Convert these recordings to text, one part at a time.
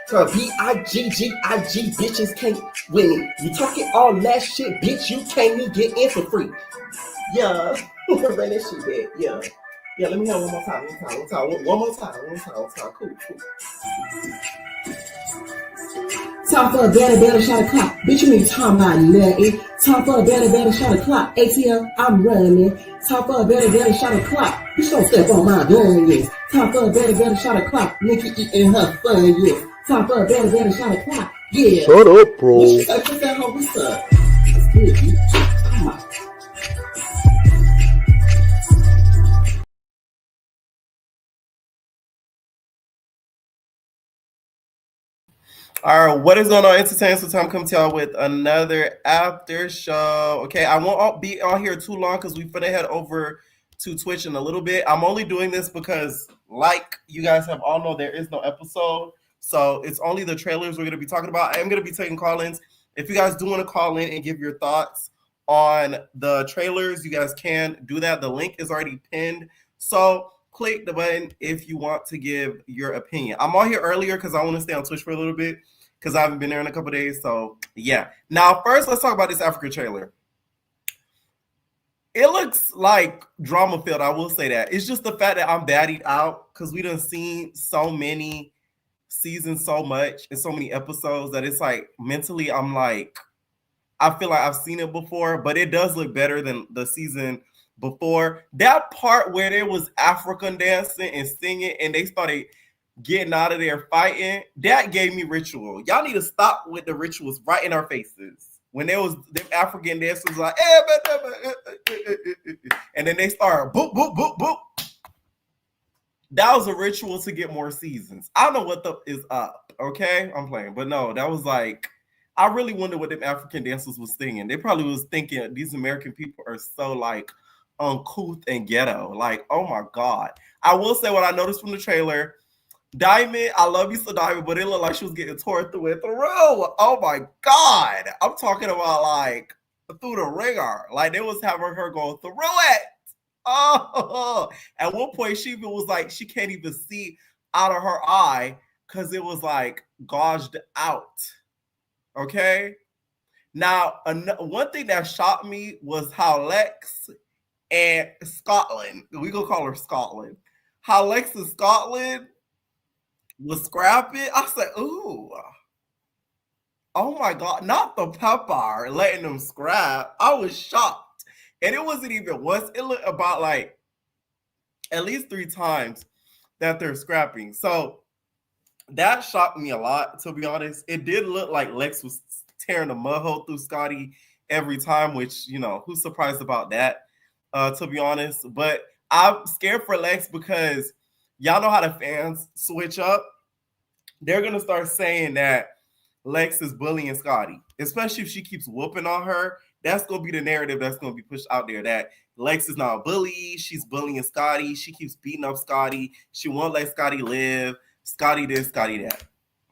So B-I-G-G-I-G, bitches can't win it. You talking all that shit, bitch, you can't even get in for free. Yeah. Run that shit back. Yeah. Yeah, let me have one more time. One more time. Cool. Time for a better shot of clock. Bitch, you ain't talking about nothing. Time for a better shot of clock. ATL, I'm running. Time for a better shot of clock. Bitch, don't step on my gun, yes. Time for a better shot of clock. Nikki eating her fun, yes. Time for a better shot of clock. Yeah. Shut up, bro. What you say? What's that hoe? What's up? It's good, bitch. Come on. All right, what is going on, entertainment? So time coming to y'all with another after show. Okay, I won't be on here too long because we finna head over to Twitch in a little bit. I'm only doing this because, like you guys have all know, there is no episode, so it's only the trailers we're gonna be talking about. I am gonna be taking call-ins. If you guys do want to call in and give your thoughts on the trailers, you guys can do that. The link is already pinned, so click the button if you want to give your opinion. I'm on here earlier because I want to stay on Twitch for a little bit because I haven't been there in a couple days. So yeah. Now first, let's talk about this Africa trailer. It looks like drama filled. I will say that. It's just the fact that I'm baddied out because we done seen so many seasons, so much, and so many episodes that it's like mentally I'm like, I feel like I've seen it before, but it does look better than the season before. That part where there was African dancing and singing and they started getting out of there fighting, that gave me ritual. Y'all need to stop with the rituals right in our faces. When there was them African dancers like, and then they started boop, boop, boop, boop. That was a ritual to get more seasons. I don't know what the is up, okay? I'm playing. But no, that was like, I really wonder what them African dancers was singing. They probably was thinking these American people are so like uncouth and ghetto. Like, oh my God. I will say what I noticed from the trailer. Diamond, I love you so Diamond, but it looked like she was getting torn through and through. Oh my God. I'm talking about like through the ringer. Like they was having her go through it. Oh, at one point she even was like, she can't even see out of her eye because it was like gouged out. Okay. Now, one thing that shocked me was how Lex and Scotland, we gonna call her Scotland, how Lex and Scotland was scrapping. I said, ooh, oh my God, not the pepper letting them scrap. I was shocked. And it wasn't even once, it looked about like at least 3 times that they're scrapping. So that shocked me a lot, to be honest. It did look like Lex was tearing the mud hole through Scotty every time, which, you know, who's surprised about that, to be honest. But I'm scared for Lex because y'all know how the fans switch up. They're going to start saying that Lex is bullying Scotty, especially if she keeps whooping on her. That's going to be the narrative that's going to be pushed out there, that Lex is not a bully. She's bullying Scotty. She keeps beating up Scotty. She won't let Scotty live. Scotty this, Scotty that.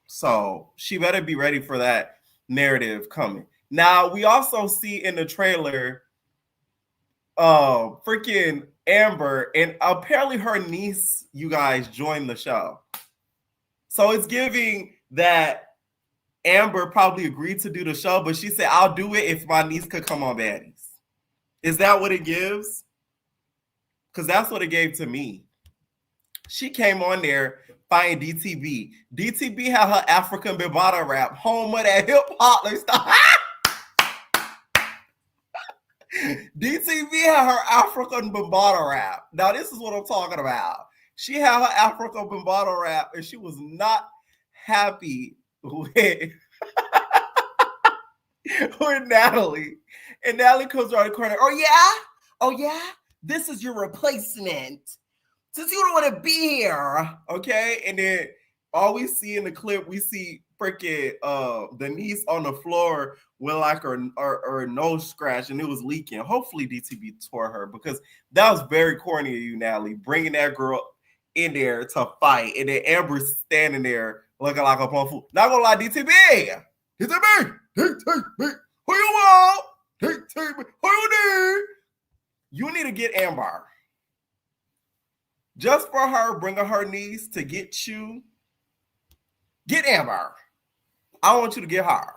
So she better be ready for that narrative coming. Now, we also see in the trailer freaking Amber, and apparently her niece, you guys, joined the show. So it's giving that Amber probably agreed to do the show, but she said, I'll do it if my niece could come on Baddies. Is that what it gives? Because that's what it gave to me. She came on there fighting DTB. DTB had her African Bambaataa rap, home of that hip hop. Like stuff. DTB had her African Bambaataa rap. Now, this is what I'm talking about. She had her African Bambaataa rap, and she was not happy with Natalie. And Natalie comes around the corner. Oh yeah, this is your replacement. Since you don't want to be here, okay? And then all we see in the clip, we see freaking the niece on the floor with like her nose scratch, and it was leaking. Hopefully DTB tore her, because that was very corny of you, Natalie, bringing that girl in there to fight, and then Amber's standing there looking like a punk fool. Not gonna lie, DTB, who you want? Who you need? You need to get Amber. Just for her bringing her niece to get you Get Amber. I want you to get her.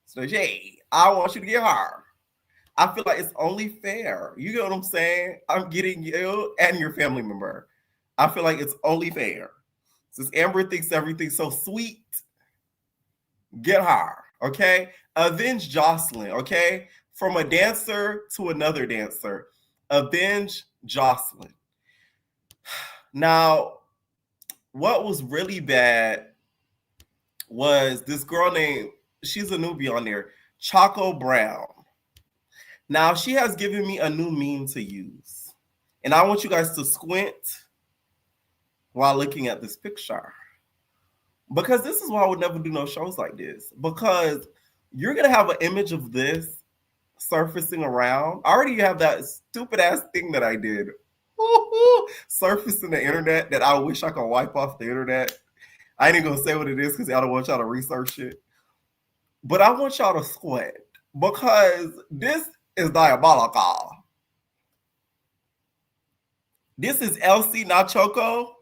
So Jay, I want you to get her. I feel like it's only fair. You get what I'm saying? I'm getting you and your family member. I feel like it's only fair. Since Amber thinks everything's so sweet, get her, okay? Avenge Jocelyn, okay? From a dancer to another dancer. Avenge Jocelyn. Now, what was really bad was this girl named, she's a newbie on there, Choco Brown. Now, she has given me a new meme to use. And I want you guys to squint while looking at this picture. Because this is why I would never do no shows like this. Because you're going to have an image of this surfacing around. I already have that stupid ass thing that I did. Surfacing the internet that I wish I could wipe off the internet. I ain't even going to say what it is because I don't want y'all to research it. But I want y'all to squint. Because this is diabolical. This is Elsie, not Choco.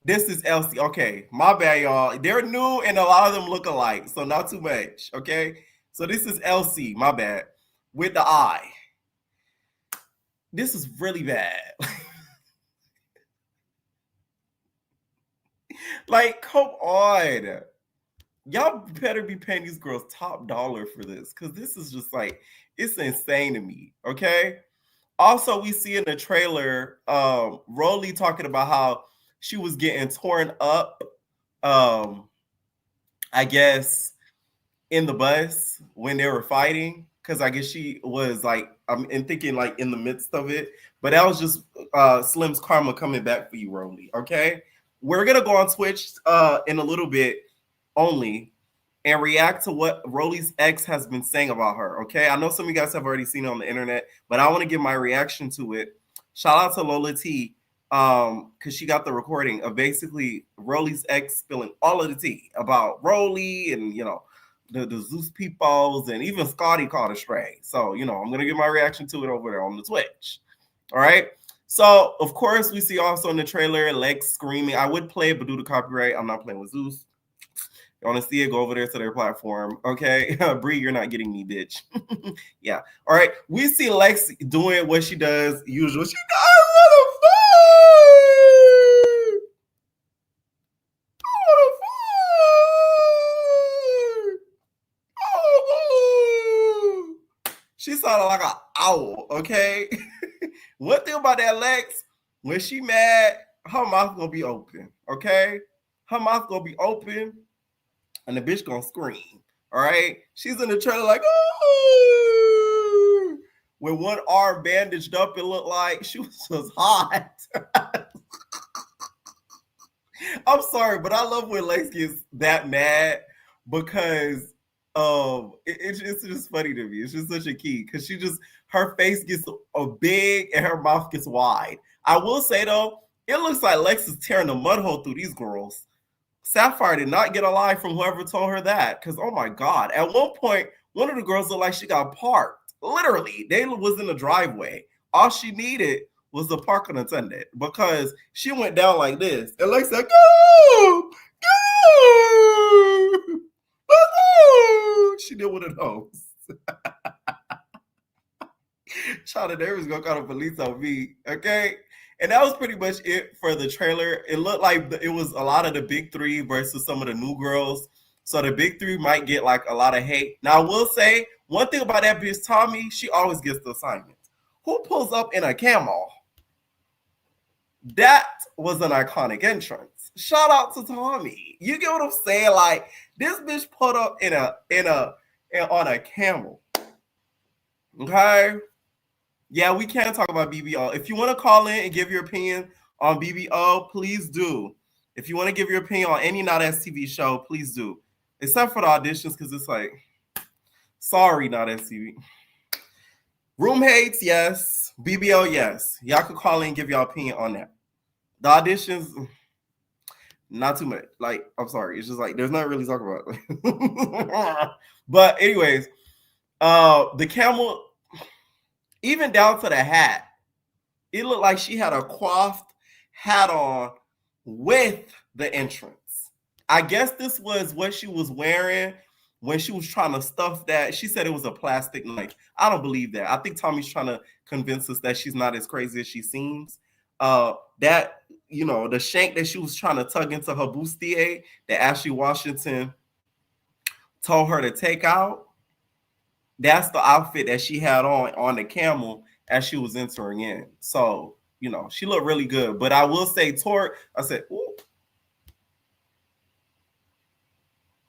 This is Elsie. Okay, my bad, y'all. They're new and a lot of them look alike, so not too much. Okay, so this is Elsie, my bad, with the eye. This is really bad. Like, come on. Y'all better be paying these girls top dollar for this, because this is just like, it's insane to me, okay? Also, we see in the trailer, Rolly talking about how she was getting torn up, I guess, in the bus when they were fighting, because I guess she was like, I'm thinking like in the midst of it, but that was just Slim's karma coming back for you, Rolly, okay? We're going to go on Twitch in a little bit only and react to what Rolly's ex has been saying about her, okay? I know some of you guys have already seen it on the internet, but I want to give my reaction to it. Shout out to Lola T, because she got the recording of basically Rolly's ex spilling all of the tea about Rolly and, you know, the Zeus peoples, and even Scotty caught a stray. So, you know, I'm going to give my reaction to it over there on the Twitch. All right? So, of course, we see also in the trailer, Lex screaming. I would play it, but due to copyright, I'm not playing with Zeus. You want to see it, go over there to their platform. Okay? Bree, you're not getting me, bitch. Yeah. All right. We see Lex doing what she does usual. She does want to fight. She sounded like an owl, okay? One thing about that Lex, when she mad, her mouth gonna be open, okay? Her mouth gonna be open, and the bitch gonna scream, all right? She's in the trailer like, oh! With one arm bandaged up, it looked like she was just hot. I'm sorry, but I love when Lex gets that mad because it's just funny to me. It's just such a key because she just, her face gets big and her mouth gets wide. I will say though, it looks like Lex is tearing the mud hole through these girls. Sapphire did not get a lie from whoever told her that, because oh my God, at one point, one of the girls looked like she got parked. Literally, they was in the driveway. All she needed was the parking attendant because she went down like this. And Lex said, go! Go! Go! She did one of those. Child of neighbors gonna call the police on me, okay? And that was pretty much it for the trailer. It looked like it was a lot of the big three versus some of the new girls. So the big three might get like a lot of hate. Now I will say, one thing about that bitch Tommie, she always gets the assignments. Who pulls up in a camel? That was an iconic entrance. Shout out to Tommie. You get what I'm saying? Like, this bitch put up on a camel. Okay? Yeah, we can talk about BBO. If you want to call in and give your opinion on BBO, please do. If you want to give your opinion on any Not STV show, please do. Except for the auditions, because it's like, sorry, Not STV. Room hates, yes. BBO, yes. Y'all could call in and give your opinion on that. The auditions, not too much. Like, I'm sorry. It's just like, there's not really talk about. But anyways, the camel, even down to the hat, it looked like she had a coiffed hat on with the entrance. I guess this was what she was wearing when she was trying to stuff that. She said it was a plastic knife. I don't believe that. I think Tommie's trying to convince us that she's not as crazy as she seems. That, the shank that she was trying to tug into her bustier that Ashley Washington told her to take out, that's the outfit that she had on the camel as she was entering in. So, she looked really good. But I will say, Tory, I said, ooh.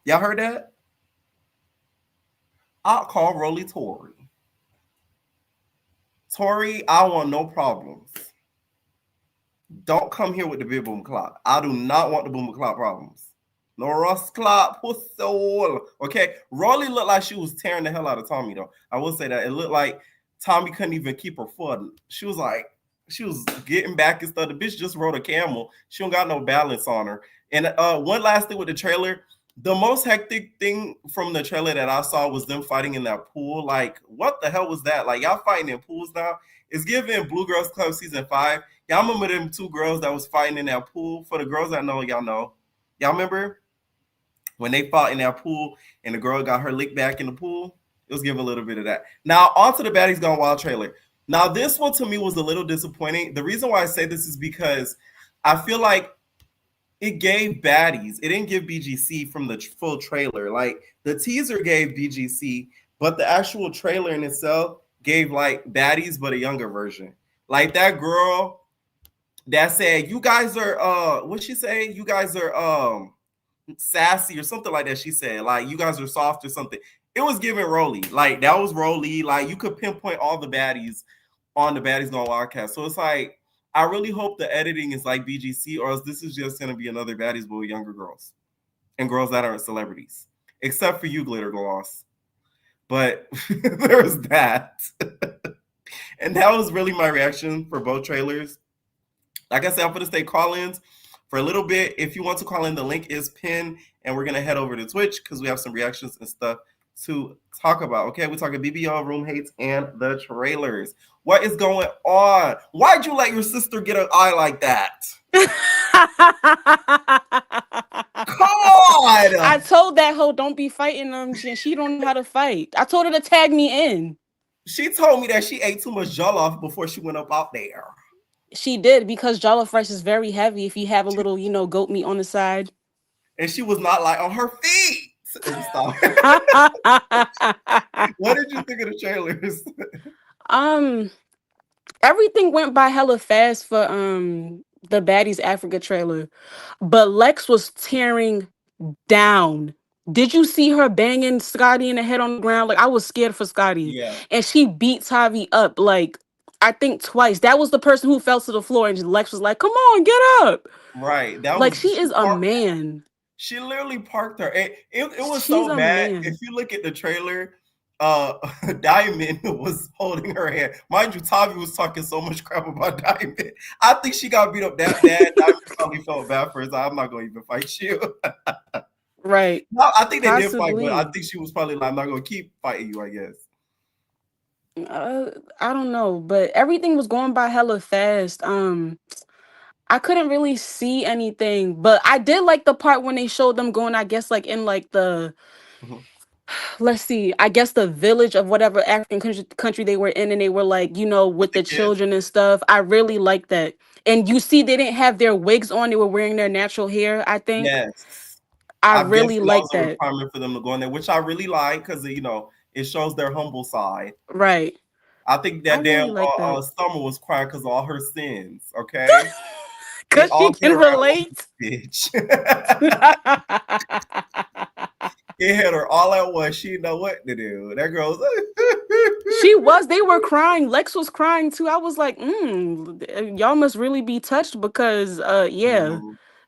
Y'all heard that? I'll call Rolly Tory. Tory, I want no problems. Don't come here with the big boom clock. I do not want the boom clock problems. No Ross clock, pussy. Okay, Rolly looked like she was tearing the hell out of Tommie, though. I will say that. It looked like Tommie couldn't even keep her foot. She was getting back and stuff. The bitch just rode a camel. She don't got no balance on her. And one last thing with the trailer. The most hectic thing from the trailer that I saw was them fighting in that pool. Like, what the hell was that? Like, y'all fighting in pools now? It's giving Blue Girls Club season 5. Y'all remember them 2 girls that was fighting in that pool? For the girls that know, y'all know. Y'all remember when they fought in that pool and the girl got her lick back in the pool? It was giving a little bit of that. Now, on to the Baddies Gone Wild trailer. Now, this one to me was a little disappointing. The reason why I say this is because I feel like it gave Baddies. It didn't give BGC from the full trailer. Like, the teaser gave BGC, but the actual trailer in itself gave, like, Baddies, but a younger version. Like, that girl that said, you guys are, what'd she say? You guys are sassy or something like that, she said. Like, you guys are soft or something. It was giving Rolly. Like, that was Rolly. Like, you could pinpoint all the Baddies on the Baddies Gone Wildcast. So it's like, I really hope the editing is like BGC, or else this is just going to be another Baddies but with younger girls and girls that aren't celebrities, except for you, Glitter Gloss. But there was that. And that was really my reaction for both trailers. Like I said, I'm going to stay call-ins for a little bit. If you want to call in, the link is pinned, and we're going to head over to Twitch because we have some reactions and stuff to talk about. Okay, we're talking BBO, room hates, and the trailers. What is going on? Why'd you let your sister get an eye like that? Come on! I told that hoe don't be fighting them. She don't know how to fight. I told her to tag me in. She told me that she ate too much jollof before she went up out there. She did, because jollof rice is very heavy if you have a little, goat meat on the side. And she was not like on her feet. Stop. What did you think of the trailers? Everything went by hella fast for the Baddies Africa trailer, but Lex was tearing down. Did you see her banging Scotty in the head on the ground? Like, I was scared for Scotty. Yeah. And she beat Tavi up, like, I think twice. That was the person who fell to the floor, and Lex was like, come on, get up. Right. She is a man. She literally parked her. It was so bad. Man. If you look at the trailer, Diamond was holding her hand. Mind you, Tavi was talking so much crap about Diamond. I think she got beat up that bad. Diamond probably felt bad for her. I'm not going to even fight you. Right. No, I think they did fight, but I think she was probably like, I'm not going to keep fighting you, I guess. I don't know, but everything was going by hella fast. I couldn't really see anything, but I did like the part when they showed them going, I guess, like in like the, let's see, I guess the village of whatever African country they were in, and they were like, with the children and stuff. I really like that. And you see, they didn't have their wigs on; they were wearing their natural hair, I think. Yes, I really like that. That was a requirement for them to go in there, which I really like because it shows their humble side. Right. I think that really Summer was crying because of all her sins. Okay. Because she can relate. Bitch. It hit her all at once. She didn't know what to do. That girl was they were crying. Lex was crying too. I was like, y'all must really be touched because they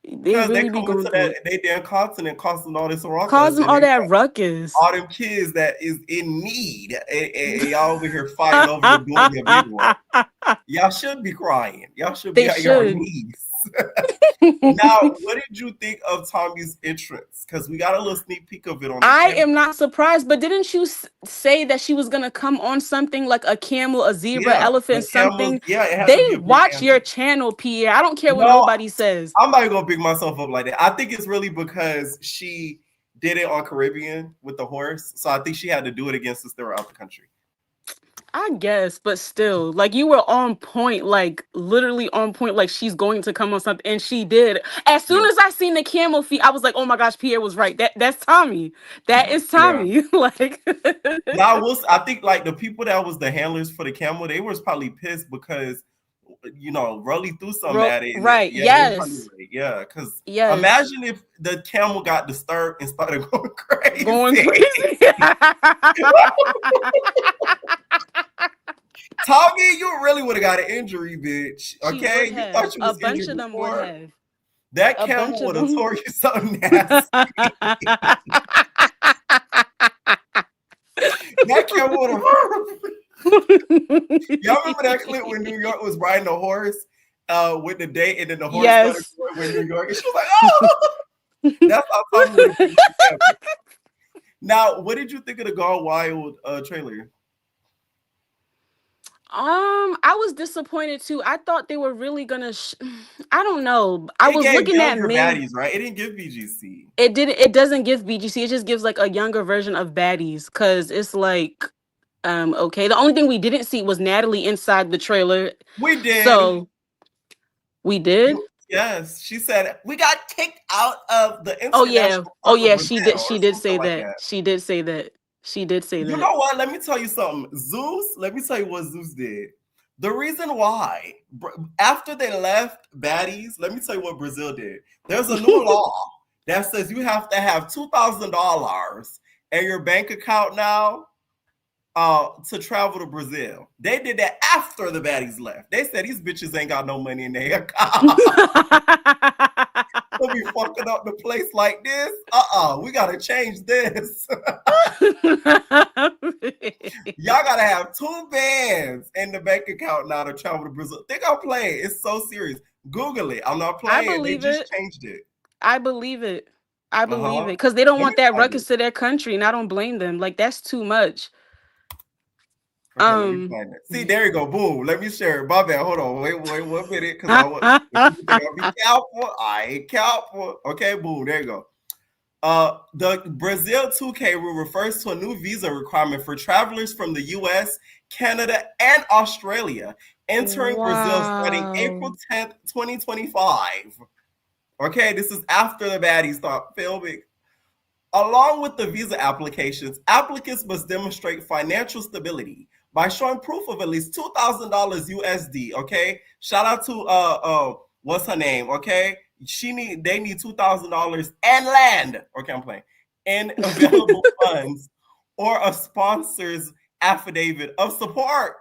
really be going through it. They damn continent causing all this ruckus. Causing all that ruckus. All them kids that is in need. And y'all over here fighting over the doing a big one. Y'all should be crying. Y'all should be at your knees. Now, what did you think of Tommie's entrance? Because we got a little sneak peek of it on the I camera. am not surprised, but didn't you say that she was gonna come on something like a camel, a zebra, elephant, something? It has They to be a big watch animal. your channel, Pierre. I don't care what No, nobody says. I'm not even gonna big myself up like that. I think it's really because she did it on Caribbean with the horse, so I think she had to do it against us that were out the country. I guess, but still, like you were on point, like literally on point, like she's going to come on something, and she did. As soon as I seen the camel feet, I was like, "Oh my gosh, Pierre was right. That's Tommie. That is Tommie." Like, now I think like the people that was the handlers for the camel, they was probably pissed because Rolly threw something at it. Right? Yes. Because imagine if the camel got disturbed and started going crazy. Tommie, you really would have got an injury, bitch. Okay, you thought you was a bunch of them would have. That camel would have tore you something nasty. That camel would have. Y'all remember that clip when New York was riding a horse with the date, and then the horse started going with New York, and she was like, "Oh!" That's how Tommie would have. Now, what did you think of the Gone Wild trailer? I was disappointed too. I thought they were really gonna. I don't know. I was looking at Baddies, right? It didn't give BGC. It didn't. It doesn't give BGC. It just gives like a younger version of Baddies, because it's like, okay. The only thing we didn't see was Natalie inside the trailer. We did. So we did. Yes, she said we got kicked out of the international. Oh yeah. She did. She did say that. She did say that. She did say that. You know what? Let me tell you something. Zeus, let me tell you what Zeus did. The reason why, after they left Baddies, let me tell you what Brazil did. There's a new law that says you have to have $2,000 in your bank account now to travel to Brazil. They did that after the Baddies left. They said these bitches ain't got no money in their account. They'll be fucking up the place like this. We gotta change this. Y'all gotta have 2 bands in the bank account now to travel to Brazil. Think I'm playing. It's so serious. Google it. I'm not playing. I believe they just changed it. I believe it. I believe it. Because they don't want that ruckus to their country, and I don't blame them. Like, that's too much. Okay, see, there you go. Boom. Let me share it. My bad. Hold on. Wait 1 minute. Because I want to be careful. I ain't careful. Okay, boom. There you go. The Brazil 2K rule refers to a new visa requirement for travelers from the US, Canada, and Australia entering Brazil starting April 10th, 2025. Okay, this is after the Baddies start filming. Along with the visa applications, applicants must demonstrate financial stability by showing proof of at least $2,000 USD. Okay, shout out to what's her name? Okay, they need $2,000 and land. Okay, I'm playing, and available funds or a sponsor's affidavit of support.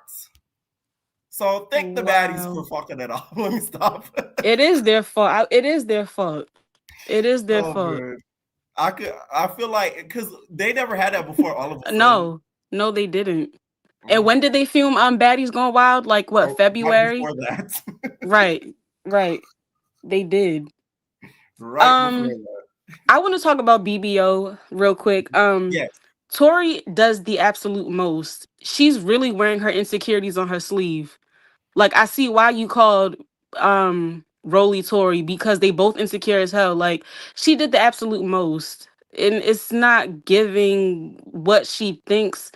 So thank the Baddies for fucking it up. Let me stop. It is their fault. It is their fault. It is their fault. Man. I feel like because they never had that before. All of a sudden. No, they didn't. And when did they film Baddies Gone Wild? Like what, February? Right before that. right. They did. Right before that. I want to talk about BBO real quick. Yes. Tory does the absolute most. She's really wearing her insecurities on her sleeve. Like, I see why you called Rolly Tory, because they both insecure as hell. Like, she did the absolute most, and it's not giving what she thinks.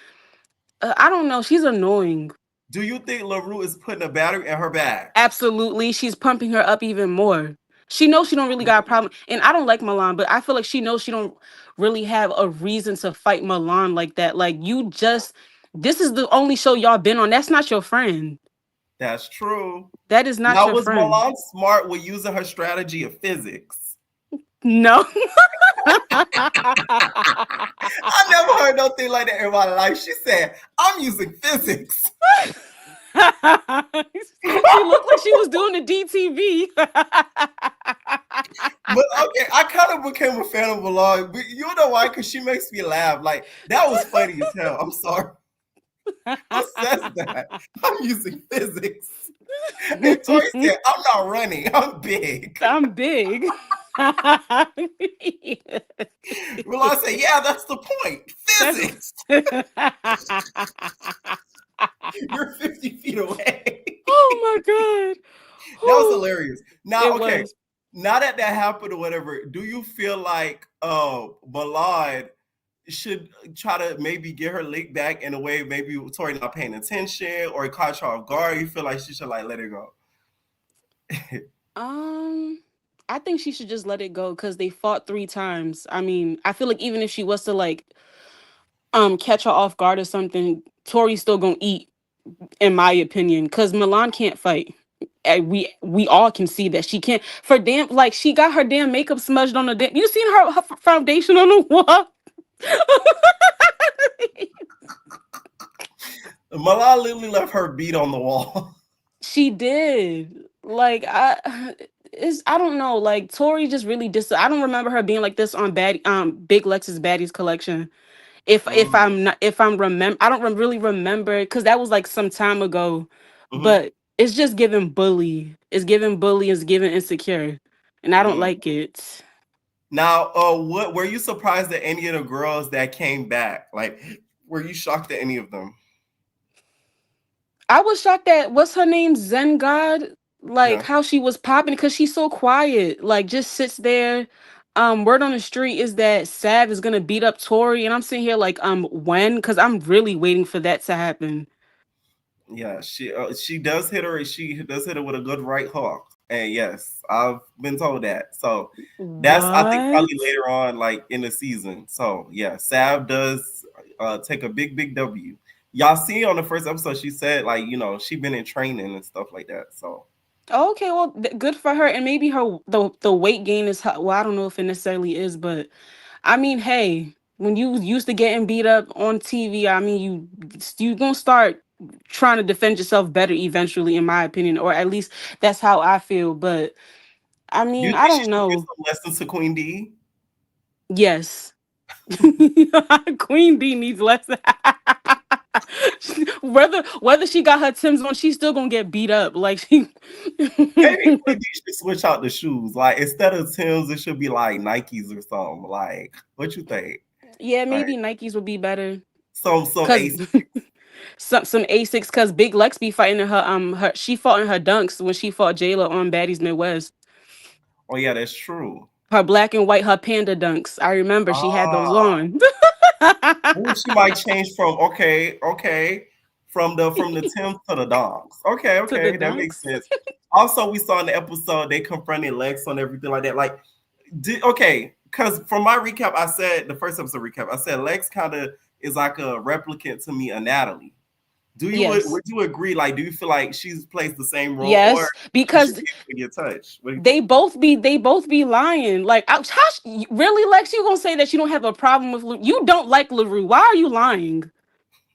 I don't know. She's annoying. Do you think LaRoo is putting a battery in her bag? Absolutely. She's pumping her up even more. She knows she don't really got a problem. And I don't like Milan, but I feel like she knows she don't really have a reason to fight Milan like that. Like, this is the only show y'all been on. That's not your friend. That's true. That is not your friend. Now, was Milan smart with using her strategy of physics? No. I never heard nothing like that in my life. She said, I'm using physics. She looked like she was doing the DTV. But okay, I kind of became a fan of Milan. You know why? Because she makes me laugh. Like, that was funny as hell. I'm sorry. Who says that? I'm using physics. And Tory said, I'm not running. I'm big. I'm big. Milan said, yeah, that's the point. That's Physics. You're 50 feet away. oh my god. That was hilarious. Now, It okay. was. Now that happened or whatever, do you feel like Milan should try to maybe get her lick back in a way maybe Tory not paying attention or caught her off guard? You feel like she should like let it go? I think she should just let it go because they fought 3 times. I mean, I feel like even if she was to like catch her off guard or something, Tori's still gonna eat, in my opinion, because Milan can't fight. And we all can see that she can't. For damn, like she got her damn makeup smudged on the damn. You seen her foundation on the wall? Milan literally left her beat on the wall. She did. Like I don't know. Like Tori just really I don't remember her being like this on Big Lex's Baddies collection. If I'm not if I'm remember I don't really remember because that was like some time ago. But it's just giving bully. It's giving bully. It's giving insecure, and I don't like it. Now, what were you surprised at any of the girls that came back? Like, were you shocked at any of them? I was shocked at what's her name, Zen God, like Yeah. how she was popping because she's so quiet, like just sits there. Word on the street is that Sav is gonna beat up Tory, and I'm sitting here like, when? Because I'm really waiting for that to happen. Yeah, she does hit her. She does hit her with a good right hook. And yes, I've been told that. So that's I think What? probably later on, like in the season. So yeah, Sav does take a big W. Y'all see on the first episode, she said like she been in training and stuff like that. So Okay, well, good for her, and maybe the weight gain is well, I don't know if it necessarily is, but I mean, hey, when you used to getting beat up on TV, I mean, you gonna start trying to defend yourself better eventually, in my opinion, or at least that's how I feel. But I do you mean, I think she don't should give know. some lessons to Queen D? Yes, Queen D needs less. Whether she got her Timbs on, she's still gonna get beat up. Like she. Maybe Queen D should switch out the shoes. Like instead of Tim's, it should be like Nikes or something. Like what you think? Yeah, Like maybe Nikes would be better. some Cause ace. some Asics, cause Big Lex be fighting in her she fought in her dunks when she fought Jayla on Baddies Midwest. Oh yeah, that's true. Her black and white, her panda dunks. I remember she had those Ah, on. she might change from from the Tims to the Donks. To the Okay, that makes dunks. sense. Also, we saw in the episode they confronted Lex on everything like that. Like, because from my recap, I said the first episode recap, I said Lex kind of is like a replicant to me of Natalie. Yes. Would you agree? Like, do you feel like she's plays the same role, or Yes. she should Because be able to get touched? What do you think? they both be lying. Like, really, Lex, you gonna say that you don't have a problem with you don't like LaRoo. Why are you lying?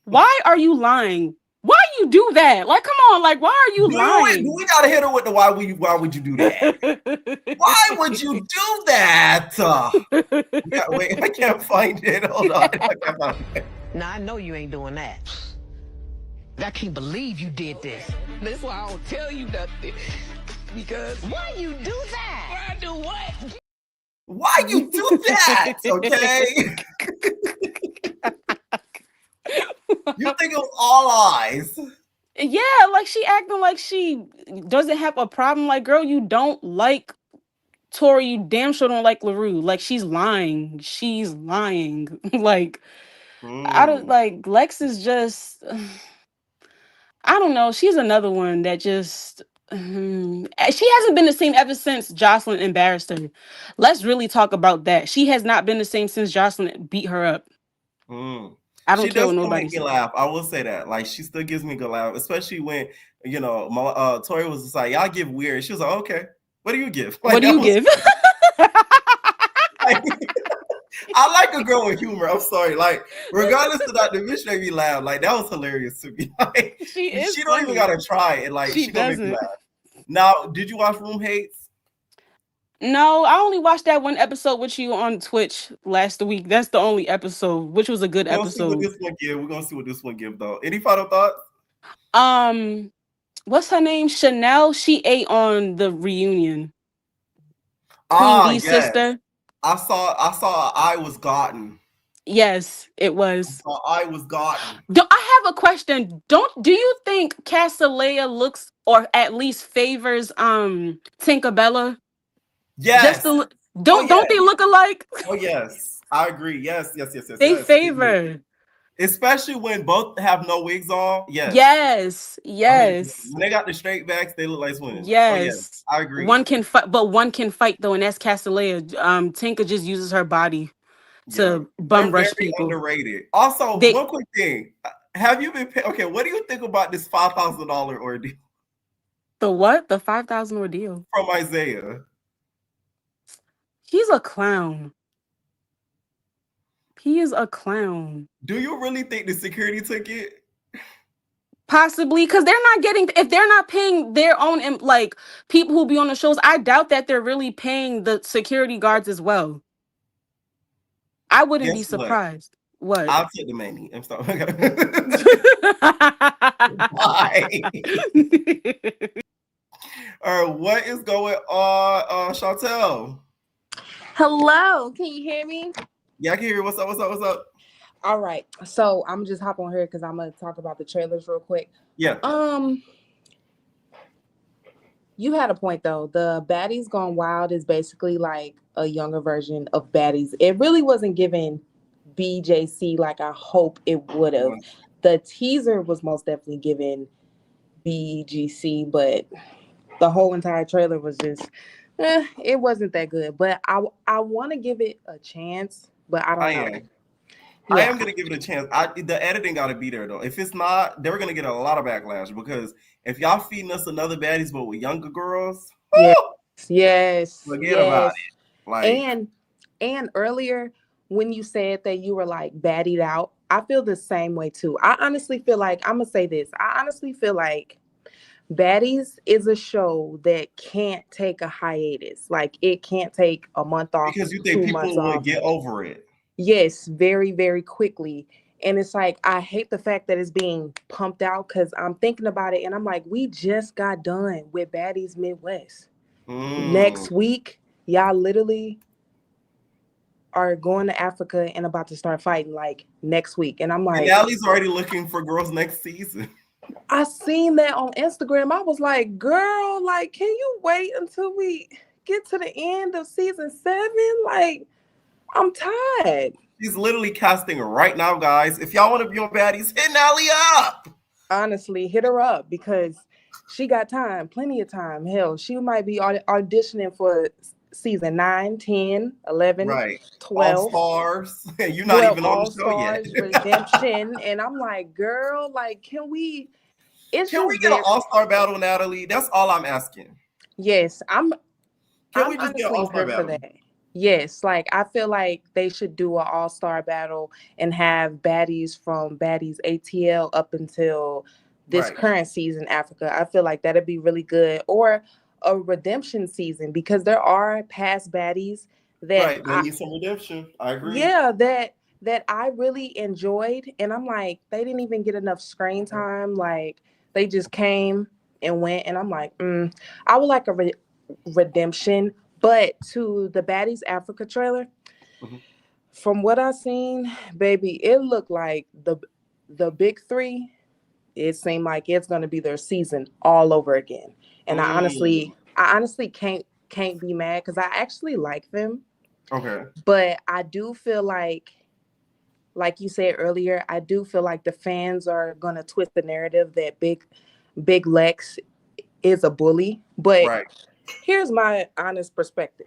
Why are you lying? Why you do that? Like, come on, like, why are you Do lying? we gotta hit her with the why would you do that? Why would you do that? Wait, I can't find it. Hold on. I can't find it. Now I know you ain't doing that. I can't believe you did this. That's why I don't tell you nothing. Because Why you do that? why I do what? Why you do that? Okay. You think it was all eyes. Yeah, like she acting like she doesn't have a problem. Like, girl, you don't like Tory. You damn sure don't like LaRoo. Like, she's lying. She's lying. Like, I don't like Lex is just. I don't know. She's another one that just. She hasn't been the same ever since Jocelyn embarrassed her. Let's really talk about that. She has not been the same since Jocelyn beat her up. I don't She care does what still nobody make me says. laugh. I will say that. Like she still gives me a good laugh, especially when Tory was just like, "Y'all give weird." She was like, "Okay, what do you give?" Like What do that you was. give? Like, I like a girl with humor. I'm sorry. Like regardless of that, the bitch made me laugh. Like that was hilarious to me. Like She is she don't even funny. gotta try it. Like She she gonna make me doesn't. laugh. Now, did you watch Room Hates? No, I only watched that one episode with you on Twitch last week. That's the only episode, which was a good We're gonna see what episode. this one give. We're gonna see what this one give though. Any final thoughts? Um, what's her name? Chanel. She ate on the reunion. Queen Ah, B's yes. sister. I saw I was gotten. Yes, it was. I was gotten. I have a question. Do you think Castalia looks or at least favors Tinkerbella? Just Yes. the Oh don't yes. they look alike? Oh yes. I agree. Yes, yes, yes, yes, They yes. They do. favor. Especially when both have no wigs on. Yes. Yes. 100%. Yes. When they got the straight backs, they look like twins. Oh yes. Yes. I agree. One can fight, but one can fight though, and that's Castalia. Tinker just uses her body Yeah. to They're bum rush very people. underrated. Also, They one quick thing. Have you been okay, what do you think about this $5,000 ordeal the what? The 5,000 ordeal. from Isaiah? He's a clown. He is a clown. Do you really think the security took it? Possibly, because they're not getting, if they're not paying their own like people who be on the shows, I doubt that they're really paying the security guards as well. I wouldn't be Guess what? surprised. What? I'll take the money. I'm sorry. Bye. All right, what is going on, Chantel? Hello, can you hear me? Yeah, I can hear you. What's up? What's up? What's up? All right, so I'm just hop on here because I'm gonna talk about the trailers real quick. Yeah. You had a point though. The Baddies Gone Wild is basically like a younger version of Baddies. It really wasn't given BJC like I hope it would have. The teaser was most definitely given BGC, but the whole entire trailer was just, it wasn't that good. But I want to give it a chance, but I don't know. I am gonna give it a chance. The editing got to be there though. If it's not, they're gonna get a lot of backlash because if y'all feeding us another Baddies but with younger girls, yes, forget about it. Like, and earlier when you said that you were like baddied out, I feel the same way too. I honestly feel like I'm gonna say this. I honestly feel like Baddies is a show that can't take a hiatus. Like it can't take a month off because you think 2 months people would off. get over it. Yes, very, very quickly. And it's like, I hate the fact that it's being pumped out because I'm thinking about it and I'm like, we just got done with Baddies Midwest. Next week, y'all literally are going to Africa and about to start fighting like next week. And I'm like, and Allie's already looking for girls next season. I seen that on Instagram. I was like, girl, like, can you wait until we get to the end of season 7? Like, I'm tired. She's literally casting right now, guys. If y'all want to be on Baddies, hit Allie up. Honestly, hit her up because she got time, plenty of time. Hell, she might be auditioning for season 9, 10, 11, right. 12. All-Stars. You're not even on the show yet. Redemption. And I'm like, girl, like, can we get an All-Star battle, Natalie? That's all I'm asking. Yes, I'm we just get an All-Star battle? For that. Yes, like I feel like they should do an all-star battle and have baddies from Baddies ATL up until this current season, Africa. I feel like that'd be really good. Or a redemption season because there are past baddies that they need some redemption. I agree. Yeah, that I really enjoyed. And I'm like, they didn't even get enough screen time. Like they just came and went. And I'm like, I would like a redemption. But to the Baddies Africa trailer, from what I've seen, baby, it looked like the Big Three. It seemed like it's going to be their season all over again. And I honestly can't be mad because I actually like them. Okay. But I do feel like you said earlier, I do feel like the fans are going to twist the narrative that Big Lex is a bully. But here's my honest perspective.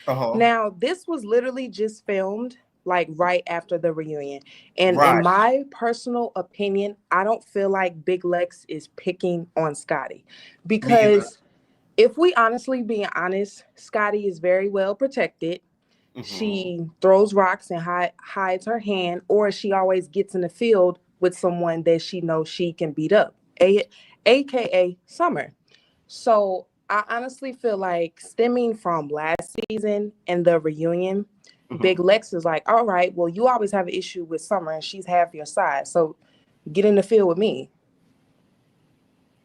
Now, this was literally just filmed like right after the reunion. And in my personal opinion, I don't feel like Big Lex is picking on Scotty. Because if we honestly being honest, Scotty is very well protected. She throws rocks and hides her hand, or she always gets in the field with someone that she knows she can beat up, aka Summer. So I honestly feel like stemming from last season and the reunion, Big Lex is like, all right, well, you always have an issue with Summer and she's half your side. So get in the field with me.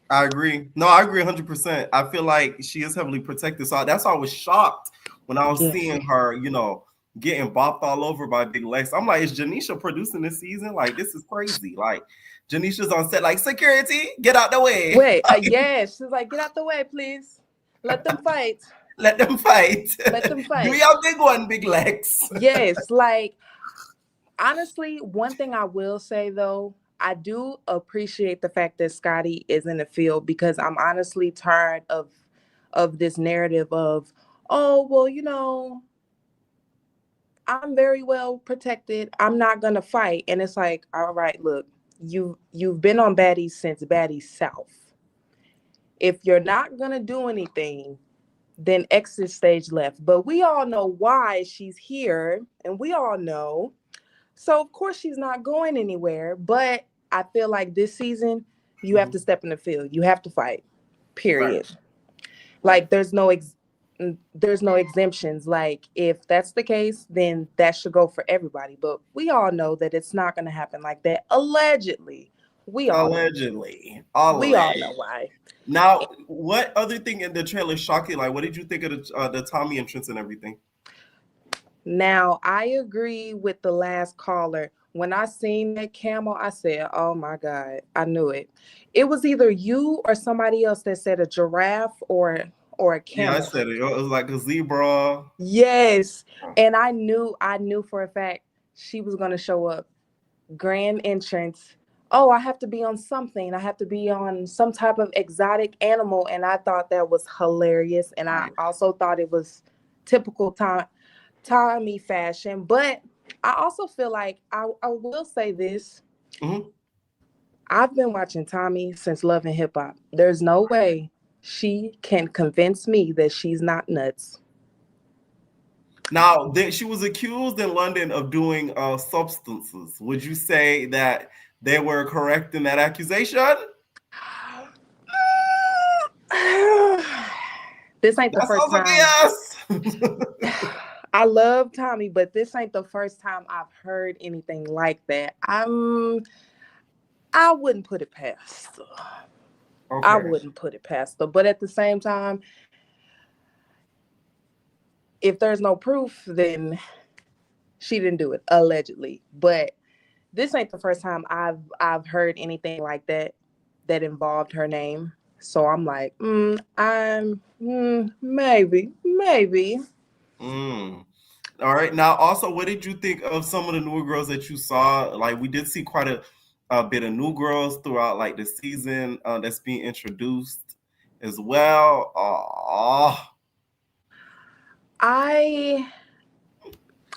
I agree. No, I agree 100%. I feel like she is heavily protected. So that's why I was shocked when I was seeing her, you know, getting bopped all over by Big Lex. I'm like, is Janisha producing this season? Like, this is crazy. Like, Janisha's on set, like, security, get out the way. Wait, yes. She's like, get out the way, please. Let them fight. Let them fight. Let them fight. Do your big one, Big Lex. Yes, like, honestly, one thing I will say, though, I do appreciate the fact that Scotty is in the field, because I'm honestly tired of this narrative of, oh, well, you know, I'm very well protected, I'm not gonna fight. And it's like, all right, look, you've been on Baddies since Baddies South. If you're not gonna do anything, then exit stage left. But we all know why she's here, and we all know. So of course she's not going anywhere. But I feel like this season, you have to step in the field. You have to fight. Period. Right. Like there's no exemptions. Like if that's the case, then that should go for everybody. But we all know that it's not going to happen like that. Allegedly. We all know why. Now, what other thing in the trailer shocked you? Like, what did you think of the Tommie entrance and everything? Now, I agree with the last caller. When I seen that camel, I said, oh my God, I knew it. It was either you or somebody else that said a giraffe or a camel. Yeah, I said it. It was like a zebra. Yes. And I knew for a fact she was going to show up. Grand entrance. Oh, I have to be on something. I have to be on some type of exotic animal. And I thought that was hilarious. And I also thought it was typical Tommie fashion. But I also feel like I will say this. Mm-hmm. I've been watching Tommie since Love and Hip Hop. There's no way she can convince me that she's not nuts. Now, she was accused in London of doing substances. Would you say that they were correct in that accusation? This ain't the first time. Yes. I love Tommie, but this ain't the first time I've heard anything like that. I wouldn't put it past her. Okay. I wouldn't put it past her. But at the same time, if there's no proof, then she didn't do it, allegedly. But this ain't the first time I've heard anything like that involved her name. So I'm like, maybe. All right. Now, also, what did you think of some of the new girls that you saw? Like, we did see quite a bit of new girls throughout, like, the season that's being introduced as well. I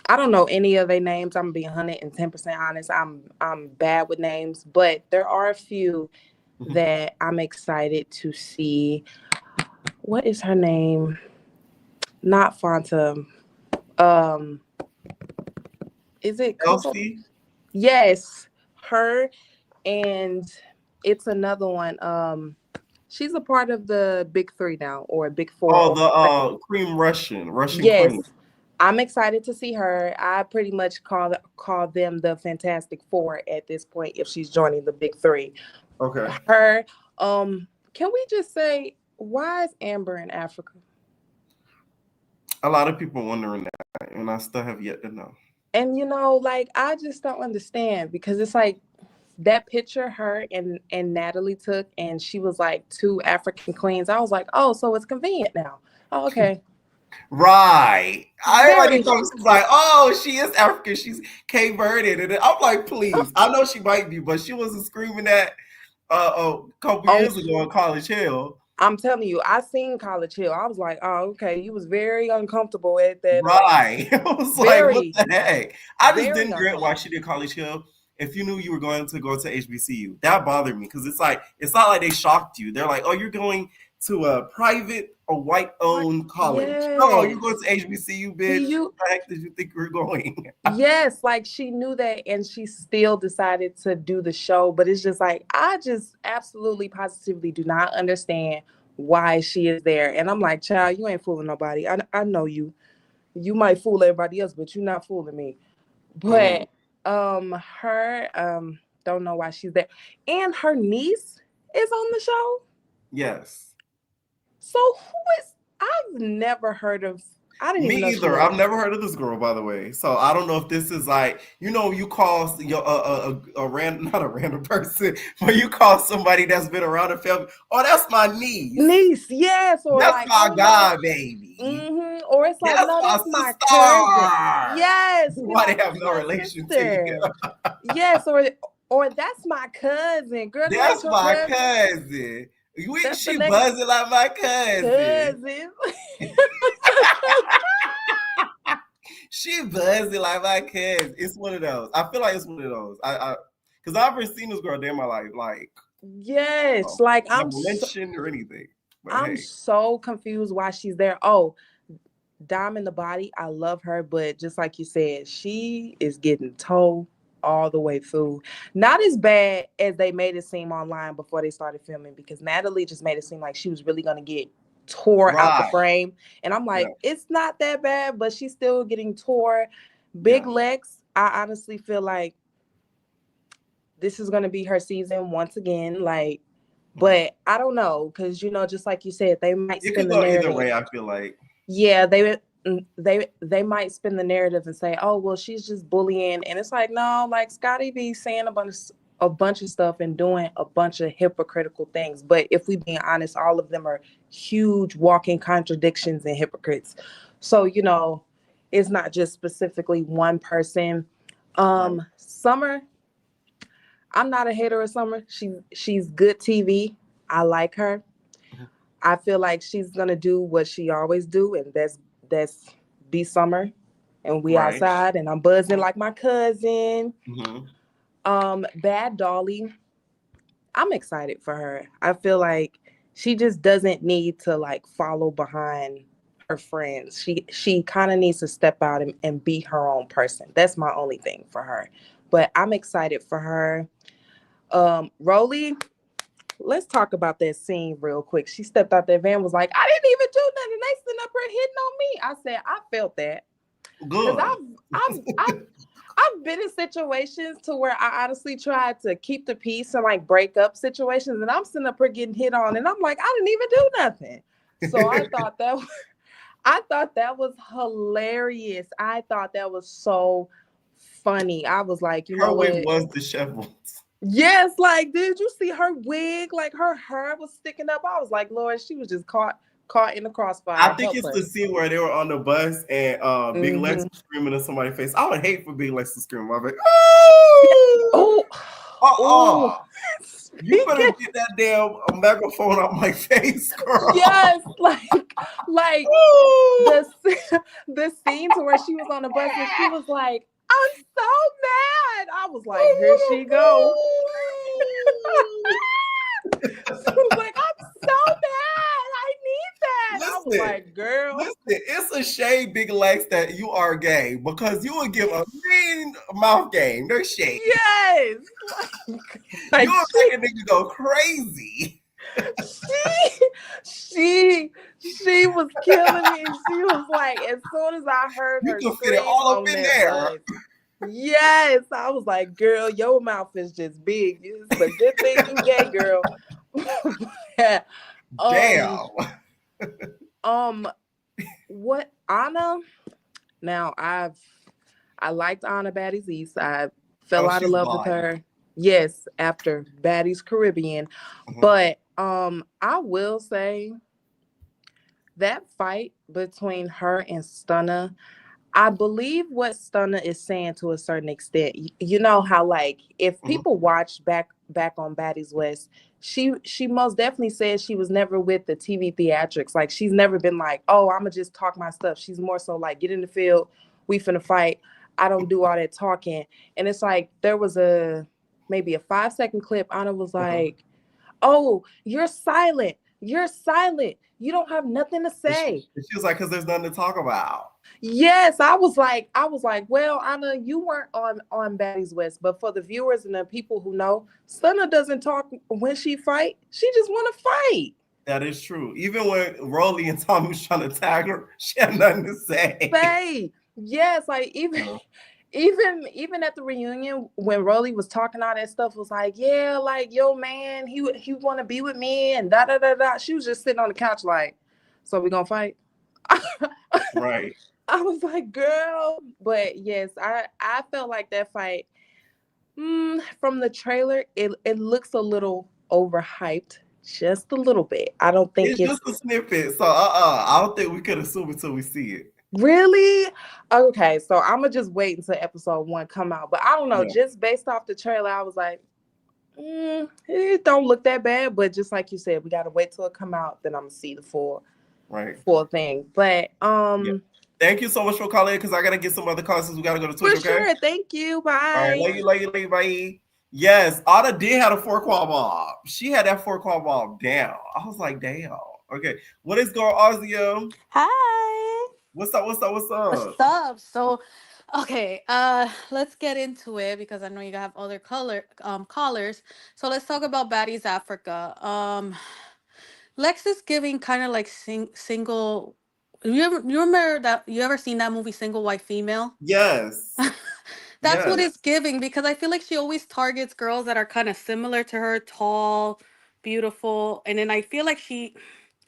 don't know any of their names. I'm gonna be 110% honest. I'm bad with names, but there are a few that I'm excited to see. What is her name? Not Fanta. Is it Kelsey? Yes, her, and it's another one. She's a part of the Big Three now, or Big Four. Oh, the Cream Russian yes. Cream. I'm excited to see her. I pretty much call them the Fantastic Four at this point if she's joining the Big Three. Okay. Her. Can we just say, why is Amber in Africa? A lot of people wondering that, and I still have yet to know. And like, I just don't understand, because it's like that picture her and Natalie took, and she was like 2 African queens. I was like, oh, so it's convenient now. Oh, okay. Right. Everybody comes like, oh, she is African. She's Cape Verdean. And I'm like, please. I know she might be, but she wasn't screaming that a couple years ago in College Hill. I'm telling you, I seen College Hill. I was like, oh, okay. You was very uncomfortable at that. Right. I was like, what the heck? I just didn't get why she did College Hill. If you knew you were going to go to HBCU, that bothered me, because it's not like they shocked you. They're like, oh, you're going to a private or white-owned college. Yes. No, you're going to HBCU, bitch. What the heck did you think you were going? Yes, like she knew that, and she still decided to do the show. But it's just like, I just absolutely positively do not understand why she is there. And I'm like, child, you ain't fooling nobody. I know you. You might fool everybody else, but you're not fooling me. But her, don't know why she's there. And her niece is on the show. Yes. So who is? I've never heard of. I didn't even know. Me either. I've never heard of this girl, by the way. So I don't know if this is like, you call your not a random person, but you call somebody that's been around the family. Oh, that's my niece. Niece, yes, or that's like my god, baby. Mm-hmm. Or it's like, that's no, that's my my cousin. Yes. Why they have no relation to you? Yes, or that's my cousin. Girl, that's my cousin. She buzzing like my cousin. She buzzing like my cousin. It's one of those. I feel like it's one of those. Because I've never seen this girl day in my life. Like, yes, like I'm or anything. But I'm so confused why she's there. Oh, Diamond the Body, I love her, but just like you said, she is getting told all the way through. Not as bad as they made it seem online before they started filming, because Natalie just made it seem like she was really going to get tore out the frame. And I'm like, it's not that bad, but she's still getting tore. Big Lex, I honestly feel like this is going to be her season once again. Like, but I don't know, because, just like you said, they might spin the narrative. Either way, I feel like. Yeah, they might spin the narrative and say, oh, well, she's just bullying. And it's like, no, like Scotty be saying a bunch of stuff and doing a bunch of hypocritical things. But if we being honest, all of them are huge walking contradictions and hypocrites. So, it's not just specifically one person. Summer, I'm not a hater of Summer. She's good TV. I like her. I feel like she's gonna do what she always do, and that's be Summer, and we outside, and I'm buzzing like my cousin. Bad Dolly, I'm excited for her. I feel like she just doesn't need to like follow behind her friends. She kind of needs to step out and be her own person. That's my only thing for her. But I'm excited for her. Rolly, let's talk about that scene real quick. She stepped out that van, was like, I didn't even do nothing. They sitting up here hitting on me. I said, I felt that. Good. Because I've been in situations to where I honestly tried to keep the peace and like break up situations, and I'm sitting up here getting hit on, and I'm like, I didn't even do nothing. So I thought that was hilarious. I thought that was so funny. I was like, her wig was disheveled. Yes, like, did you see her wig? Like, her hair was sticking up. I was like, Lord, she was just caught in the crossfire. I think it's the scene where they were on the bus and Big Lex was screaming in somebody's face. I would hate for Big Lex to scream. I'm like, oh, you better get that damn megaphone out my face, girl. Yes, like the scene to where she was on the bus and she was like, I'm so mad. I was like, here she goes. She was like, I'm so mad. I need that. Listen, I was like, girl. Listen, it's a shame, Big Lex, that you are gay, because you would give a mean mouth game. No shade. Yes. Like, you would make a nigga go crazy. She was killing me. She was like, as soon as I heard her, you could fit it all up in there. Yes, I was like, girl, your mouth is just big. It's a good thing you gay, girl. Damn. What Anna? Now I liked Anna Baddies East. I fell out of love with her. Yes, after Baddies Caribbean. But I will say that fight between her and Stunna, I believe what Stunna is saying to a certain extent. You know how, like, if people watch back on Baddies West, she most definitely said she was never with the TV theatrics. Like, she's never been like, oh, I'm gonna just talk my stuff. She's more so like, get in the field, we finna fight. I don't do all that talking. And it's like, there was maybe a 5-second clip. Anna was like, oh, you're silent. You're silent. You don't have nothing to say. She was like, because there's nothing to talk about. Yes, I was like, well, Anna, you weren't on Baddies West, but for the viewers and the people who know, Stunna doesn't talk when she fight. She just want to fight. That is true. Even when Rolly and Tommie was trying to tag her, she had nothing to say. Yes, like even at the reunion when Rolly was talking all that stuff, was like, yeah, like, yo, man, he want to be with me and da da da da. She was just sitting on the couch like, so we gonna fight? Right. I was like, girl. But yes, I felt like that fight, from the trailer, it looks a little overhyped, just a little bit. I don't think it's just a snippet. So I don't think we could assume until we see it. Really? Okay, so I'm gonna just wait until episode 1 come out. But I don't know, just based off the trailer, I was like, it don't look that bad. But just like you said, we gotta wait till it come out, then I'm gonna see the full thing. But thank you so much for calling because I gotta get some other calls since we gotta go to Twitch. For sure. Thank you. Bye. All right, love you, bye. Yes, Anna did have a 4-quad mob. She had that 4-quad mob down. I was like, damn. Okay, what is going on, Ozio? Hi. What's up? So, okay, let's get into it because I know you have other callers. So let's talk about Baddies Africa. Lex is giving kind of like single. You ever seen that movie Single White Female? Yes. That's what it's giving, because I feel like she always targets girls that are kind of similar to her, tall, beautiful, and then I feel like she,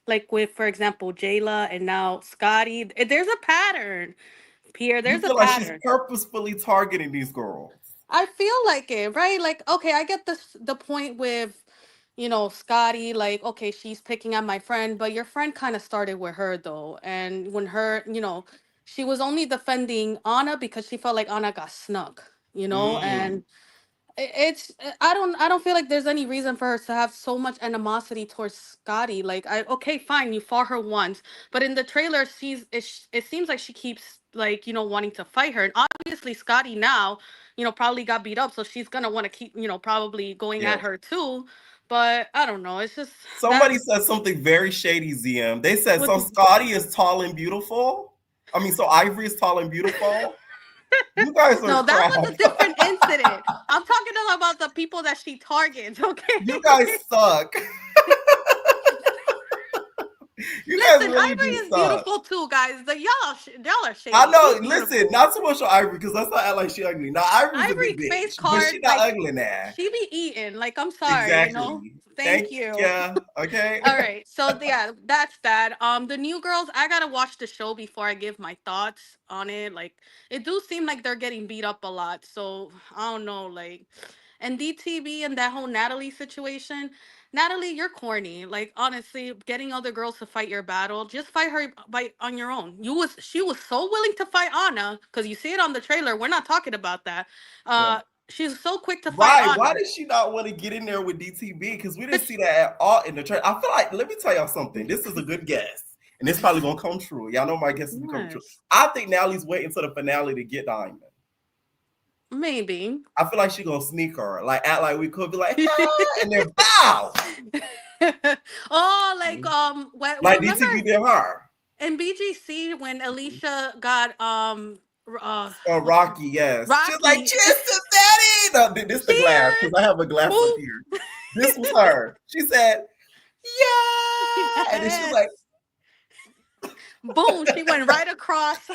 like with, for example, Jayla and now Scotty, there's a pattern. Pierre, there's a pattern. Like she's purposefully targeting these girls. I feel like it, right? Like, okay, I get the point with, Scotty, like, okay, she's picking at my friend, but your friend kind of started with her though. And when her, she was only defending Anna because she felt like Anna got snuck, and it's I don't feel like there's any reason for her to have so much animosity towards Scotty. Like, okay, fine, you fought her once, but in the trailer it seems like she keeps like wanting to fight her, and obviously Scotty now probably got beat up, so she's gonna want to keep probably going at her too. But I don't know, it's just somebody said something very shady, ZM. They said so Scotty is tall and beautiful. I mean, so Ivory is tall and beautiful. You guys are no, that was a different incident. I'm talking about the people that she targets, okay? You guys suck. Listen, really Ivory is beautiful too, guys. Y'all are shady. I know. Listen, not so much on Ivory because let's not act like she ugly. Now Ivory's a big face bitch, card, but she not ugly now. She be eating. Like, I'm sorry. Exactly. Thank you. Yeah. Okay. All right. So yeah, that's that. The new girls, I gotta watch the show before I give my thoughts on it. Like, it do seem like they're getting beat up a lot. So I don't know, like, and DTV and that whole Natalie situation. Natalie, you're corny. Like, honestly, getting other girls to fight your battle, just fight her on your own. She was so willing to fight Anna, because you see it on the trailer. We're not talking about that. She's so quick to fight Anna. Why did she not want to get in there with DTV? Because we didn't see that at all in the trailer. I feel like, let me tell y'all something. This is a good guess. And it's probably going to come true. Y'all know my guess is going to come true. I think Natalie's waiting to the finale to get Diamond. Maybe. I feel like she's going to sneak her. Like, act like we could be like, and then bow. Oh, like, like DTV did her. In BGC, when Alicia got, Rocky, yes. Rocky. She's like, cheers to Daddy. No, this is the glass, because I have a glass up here. This was her. She said, yeah. And then she was like, boom, she went right across.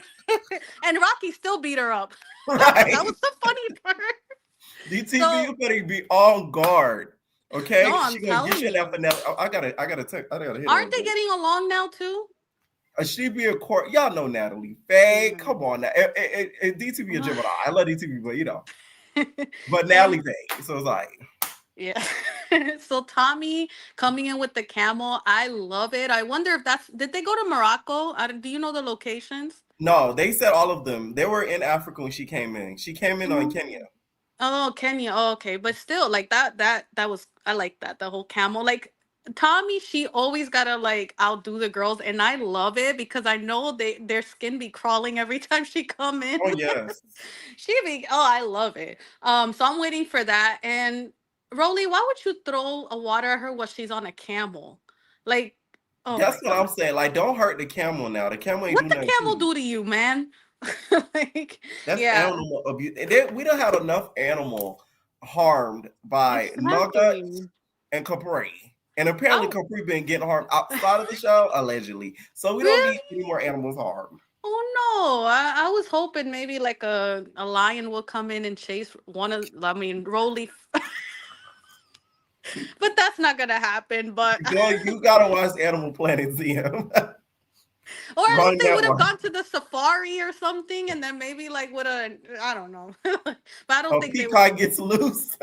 And Rocky still beat her up. Right. That was the funny part. DTV, you better be on guard. Okay? No, I'm telling you. I gotta hit. Aren't they getting along now too? She be a court. Y'all know Natalie. Faye, come on now. DTV a Gemini. I love DTV, but but Natalie Faye. So it's like, yeah. So Tommie coming in with the camel, I love it. I wonder if did they go to Morocco? Do you know the locations? No, they said all of them. They were in Africa when she came in. She came in on Kenya. Oh, Kenya. Oh, okay. But still, like that was, I like that. The whole camel. Like, Tommie, she always gotta like outdo the girls, and I love it because I know their skin be crawling every time she come in. Oh yes. I love it. So I'm waiting for that. And Rolly, why would you throw a water at her while she's on a camel? Like, that's what I'm saying. Like, don't hurt the camel now. The camel ain't what the camel do to you, man? Like, that's animal abuse. We don't have enough animal harmed by Nuggets and Capri. And apparently Capri been getting harmed outside of the show, allegedly. So we don't need any more animals harmed. Oh no! I was hoping maybe like a lion will come in and chase one of. I mean, Rolly, but that's not gonna happen. But Girl, you gotta watch Animal Planet ZM. or at least Run they that would have one. gone to the safari or something, and then maybe like would have. I don't know, but I don't A think they would. peacock gets loose.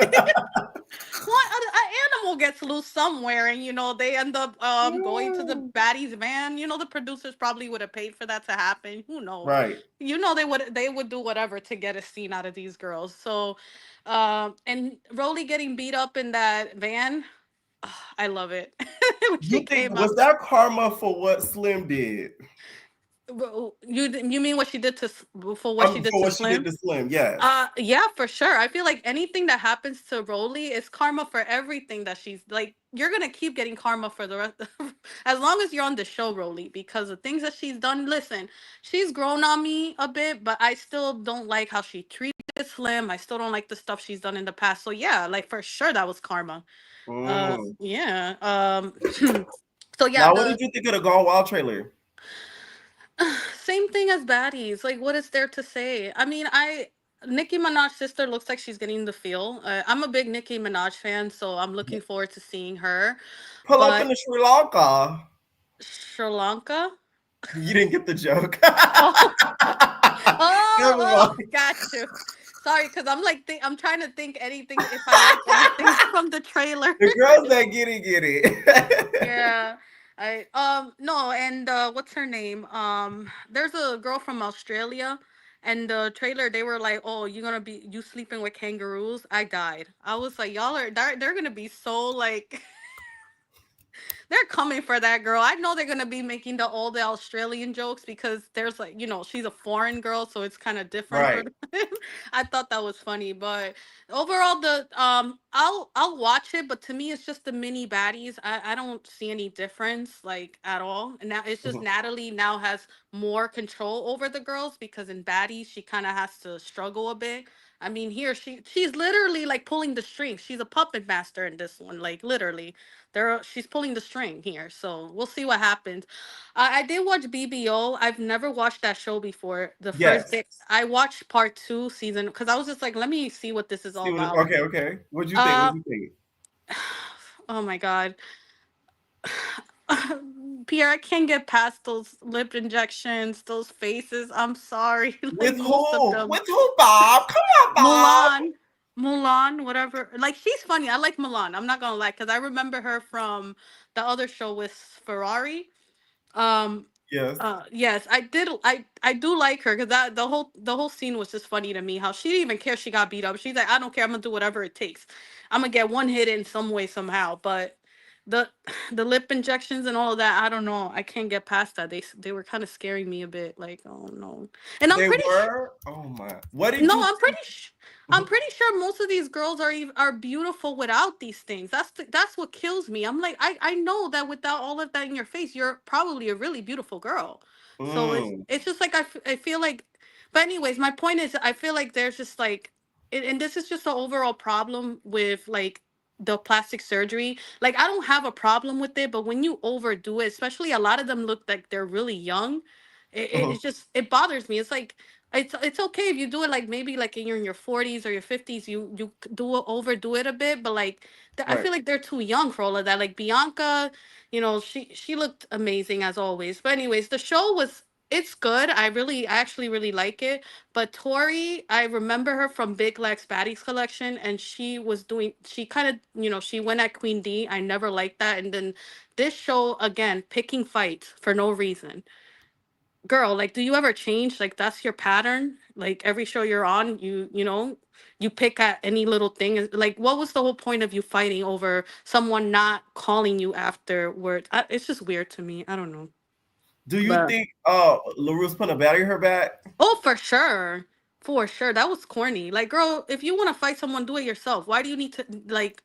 What an animal gets loose somewhere, and they end up going to the Baddies van. The producers probably would have paid for that to happen. Who knows? Right. They would do whatever to get a scene out of these girls. So, and Rolly getting beat up in that van, I love it. When she You think came out. was that karma for what Slim did? You mean what she did for what she did For to what she did Slim? to Slim, yes. Yeah, for sure. I feel like anything that happens to Rolly is karma for everything that she's like. You're gonna keep getting karma for the rest, as long as you're on the show, Rolly, because the things that she's done. Listen, she's grown on me a bit, but I still don't like how she treated Slim. I still don't like the stuff she's done in the past. So yeah, like for sure that was karma. Mm. Yeah. So yeah, Now, what did you think of the Gone Wild trailer? same thing as Baddies. Like, what is there to say? I mean, Nicki Minaj's sister looks like she's getting the feel. I'm a big Nicki Minaj fan, so I'm looking forward to seeing her. Pull up But in the Sri Lanka. Sri Lanka? You didn't get the joke. Oh, Never mind. got you. Sorry, because I'm like, I'm trying to think anything, if I like anything from the trailer. The girls that get it. Yeah. No, and what's her name? There's a girl from Australia, and the trailer they were like, "Oh, you sleeping with kangaroos?" I died. I was like, "Y'all they're gonna be so like they're coming for that girl." I know they're gonna be making all the Australian jokes because there's like, she's a foreign girl, so it's kind of different for Right. them. I thought that was funny, but overall, I'll watch it, but to me, it's just the mini baddies. I don't see any difference like at all, and now it's just Mhm. Natalie now has more control over the girls because in baddies she kind of has to struggle a bit. I mean, here she's literally like pulling the strings. She's a puppet master in this one, like literally she's pulling the string here, so we'll see what happens. I did watch BBO. I've never watched that show before. The first Yes. day I watched part 2 season because I was just like, let me see what this is all See what about. okay. What'd you think? Uh What'd you think? oh my god. Pierre, I can't get past those lip injections, those faces. I'm sorry. Like With most of who? them. With who, Bob? Come on, Bob. Mulan, whatever. Like she's funny. I like Mulan. I'm not gonna lie, because I remember her from the other show with Ferrari. Um, Yes. yes, I did. I do like her because that the whole scene was just funny to me. How she didn't even care she got beat up. She's like, I don't care. I'm gonna do whatever it takes. I'm gonna get one hit in some way somehow. But the the lip injections and all of that, I don't know. I can't get past that. They were kind of scaring me a bit. Like, oh no. And I'm They pretty were. Oh my. What did no, you I'm pretty sure most of these girls are beautiful without these things. That's what kills me. I'm like, I know that without all of that in your face, you're probably a really beautiful girl. So Mm. it's just like I feel like, but anyways, my point is I feel like there's just like, and this is just an overall problem with like the plastic surgery. Like I don't have a problem with it, but when you overdo it, especially a lot of them look like they're really young, Mhm. it's just it bothers me. It's like it's okay if you do it like maybe like in your 40s or your 50s, you overdo it a bit, but like I Right. feel like they're too young for all of that. Like Bianca, she looked amazing as always. But anyways, the show was it's good. I actually really like it. But Tory, I remember her from Big Lex Baddies collection, and she kind of, she went at Queen D. I never liked that. And then this show again, picking fights for no reason. Girl, like, do you ever change? Like, that's your pattern. Like every show you're on, you pick at any little thing. Like, what was the whole point of you fighting over someone not calling you afterwards? It's just weird to me. I don't know. Do you But think LaRoo's putting a battery in her back? oh, for sure. For sure. That was corny. Like, girl, if you want to fight someone, do it yourself. Why do you need to like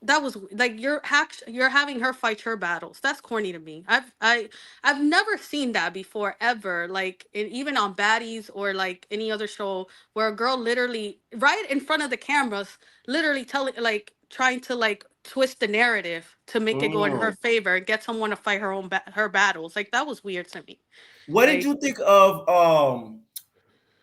that was like you're having her fight her battles. That's corny to me. I've never seen that before ever. Like even on Baddies or like any other show where a girl literally right in front of the cameras, literally telling like trying to like twist the narrative to make it go in her favor and get someone to fight her battles. Like that was weird to me. What did you think of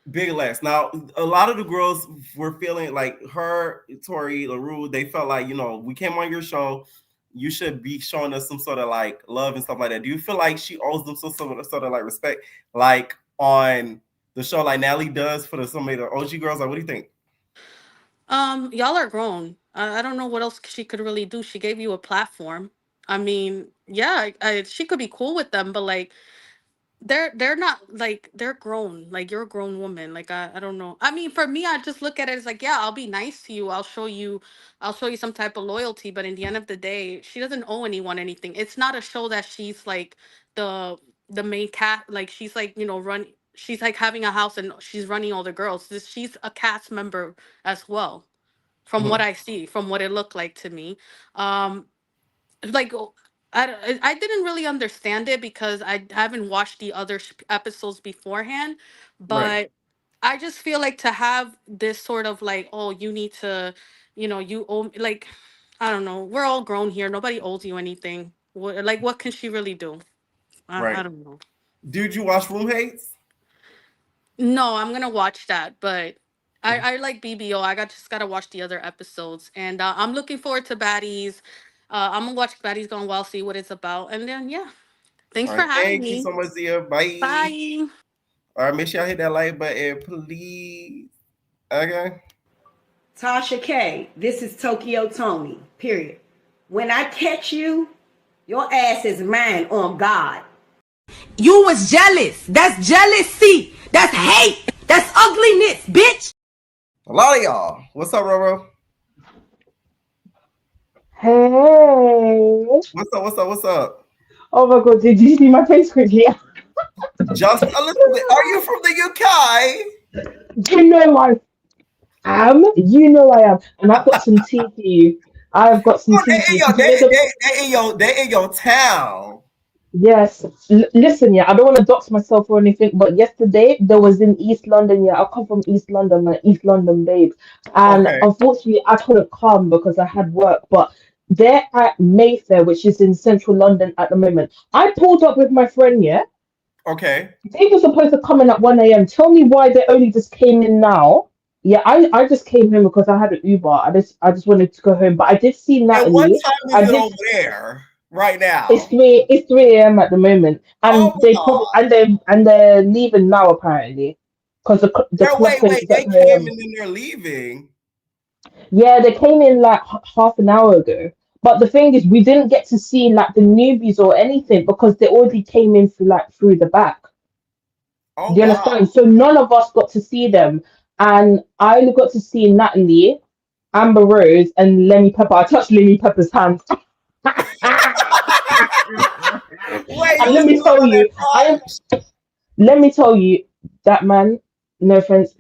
Big Lex? Now, a lot of the girls were feeling like her, Tory, LaRoo, they felt like, you know, we came on your show, you should be showing us some sort of like love and stuff like that. Do you feel like she owes them some sort of like respect, like on the show, like Natalie does for some of the OG girls? Like, what do you think? Y'all are grown. I don't know what else she could really do. She gave you a platform. I mean, yeah, she could be cool with them, but like they're not like they're grown. Like you're a grown woman. Like I don't know. I mean, for me, I just look at it as like, yeah, I'll be nice to you. I'll show you some type of loyalty. But in the end of the day, she doesn't owe anyone anything. It's not a show that she's like the the main cat. Like she's like run. She's like having a house and she's running all the girls. She's a cast member as well. From what I see, from what it looked like to me, like I didn't really understand it because I haven't watched the other episodes beforehand, Right. but I just feel like to have this sort of like, oh, you need to, you owe like, I don't know, we're all grown here. Nobody owes you anything. What can she really do? I Right. don't know. Did you watch Room Hates? No, I'm gonna watch that, but I like BBO. Just gotta watch the other episodes, and I'm looking forward to Baddies. I'm gonna watch Baddies Gone Wild, see what it's about, and then yeah. Thanks All for right. having Thank you me. so much, Zia. Bye. Bye. All right. Make sure y'all hit that like button, please. Okay. Tasha K, this is Tokyo Tommie, period. When I catch you, your ass is mine on God. You was jealous. That's jealousy. That's hate. That's ugliness, bitch. A lot of y'all. What's up, Roro? Hey. What's up? Oh my god, did you see my face quickly? Just a little bit. Are you from the UK? You know I am. You know I am. And I've got some tea for you. I've got some tea for you. They in your town. Yes. Listen, yeah, I don't want to dox myself or anything, but yesterday there was in East London. Yeah, I come from East London, my East London babes. And unfortunately, I couldn't come because I had work, but they're at Mayfair, which is in central London at the moment. I pulled up with my friend, yeah? Okay. They were supposed to come in at 1 a.m. Tell me why they only just came in now. Yeah, I just came home because I had an Uber. I just wanted to go home. But I did see Natalie. And what time is it over there right now? It's 3 a.m. at the moment. And they're leaving now apparently. Because the wait, they came and then they're leaving. Yeah, they came in like half an hour ago. But the thing is, we didn't get to see like the newbies or anything because they already came in through the back. Oh, do you understand? So none of us got to see them, and I only got to see Natalie, Amber Rose, and Lenny Pepper. I touched Lenny Pepper's hand. And let me tell you, that man, no offense,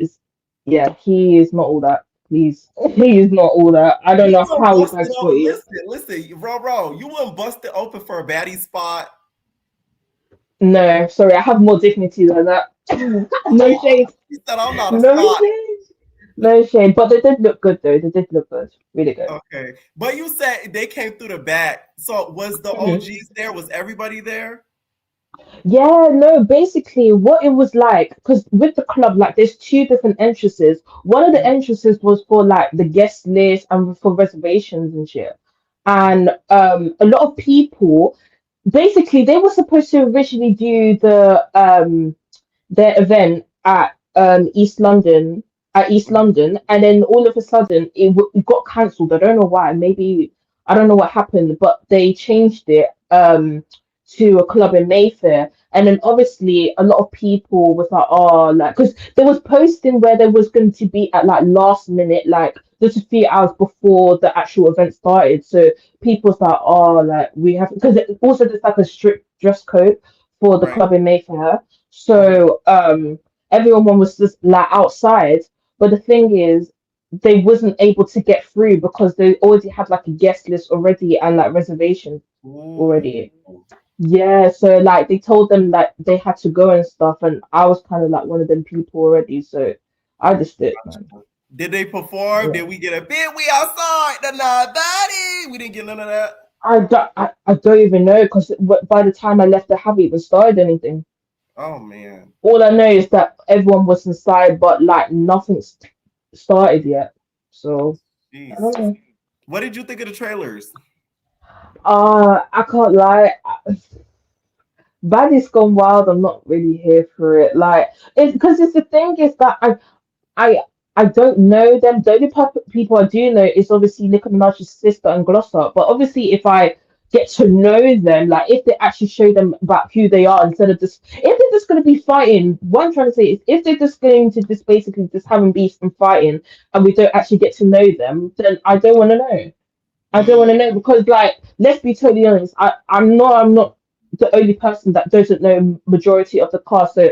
he is not all that. Please, he is not all that. I don't know how he's like for you. Listen, bro, you wouldn't bust it open for a baddie spot. No, sorry, I have more dignity than that. No shade. He said I'm not a spot. No shade, but they did look good though. They did look good, really good. Okay, but you said they came through the back. So was the OGs there? Was everybody there? Yeah, no, basically what it was like, because with the club, like there's two different entrances. One of the entrances was for like the guest list and for reservations and shit. And a lot of people, basically they were supposed to originally do their event at East London, and then all of a sudden it got cancelled. I don't know why. Maybe I don't know what happened, but they changed it to a club in Mayfair. And then obviously a lot of people was like, oh, like, because there was posting where there was going to be at like last minute, like just a few hours before the actual event started. So people was like, oh, like we have, because also there's like a strict dress code for the club in Mayfair. So everyone was just like outside. But the thing is, they wasn't able to get through because they already had like a guest list already and like reservations already. Yeah, so like they told them that they had to go and stuff, and I was kind of like one of them people already, so I just did, man. Did they perform? Yeah. Did we get a bit? We outside the Baddies. We didn't get none of that. I don't even know because by the time I left, they haven't even started anything. Oh man. All I know is that everyone was inside, but like nothing's started yet. So Jeez. I don't know. What did you think of the trailers? I can't lie. Baddies Gone Wild. I'm not really here for it. Like it's because it's the thing is that I I don't know them. The only people I do know is obviously Nicki Minaj's sister and Glossa. But obviously, if I get to know them, like if they actually show them about who they are instead of just if they're just going to be fighting, what I'm trying to say is if they're just going to just basically just having beef and fighting, and we don't actually get to know them, then I don't want to know. I don't want to know because, like, let's be totally honest. I'm not the only person that doesn't know majority of the cast. So,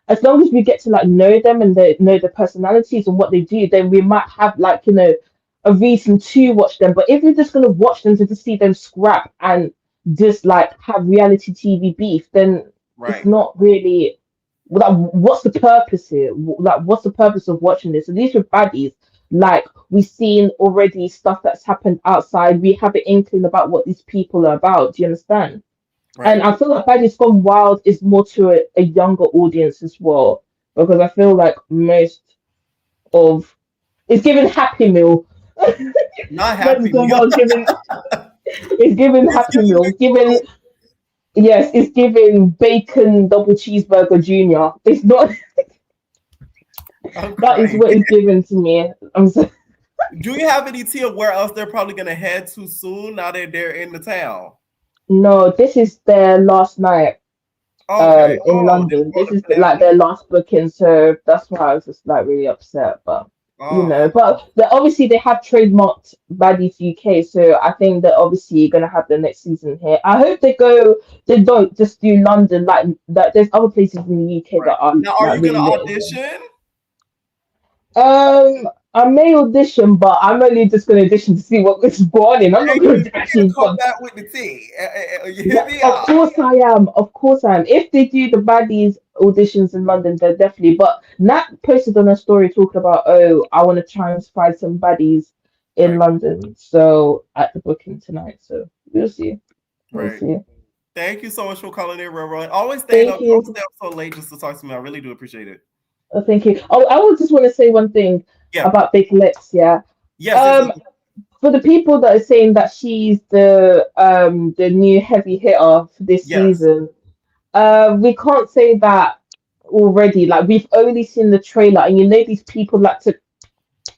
as long as we get to like know them and they know their personalities and what they do, then we might have like a reason to watch them. But if you're just gonna watch them to just see them scrap and just like have reality TV beef, then it's not really. Like, what's the purpose here? Like, what's the purpose of watching this? And these are baddies. Like, we've seen already stuff that's happened outside. We have an inkling about what these people are about. Do you understand? Right. And I feel like Baddies Gone Wild is more to a younger audience as well. Because I feel like most of it's given Happy Meal. Not Happy Baddies Gone Meal. Wild it's given Happy Meal. It's given bacon double cheeseburger junior. It's not that is what is given to me. I'm so Do you have any tea of where else they're probably gonna head to soon now that they're in the town? No, this is their last night in London. This is like their last booking, so that's why I was just like really upset. But but obviously they have trademarked Baddies UK, so I think that obviously gonna have the next season here. I hope they don't just do London like that. There's other places in the UK that are now. Are like, you gonna really audition? I may audition, but I'm only just going to audition to see what is going on. I'm not going to actually come back with the tea. Of course I am. Of course I am. If they do the Baddies auditions in London, then definitely. But Nat posted on a story talking about, oh, I want to try and find some Baddies in London. So at the booking tonight. So we'll see. We'll see. Thank you so much for calling in, Reverend. Always staying up. Don't stay up so late just to talk to me. I really do appreciate it. Oh, thank you. Oh, I would just want to say one thing about Big Lex, yeah. Yes. For the people that are saying that she's the new heavy hitter for this season, we can't say that already. Like we've only seen the trailer, and these people like to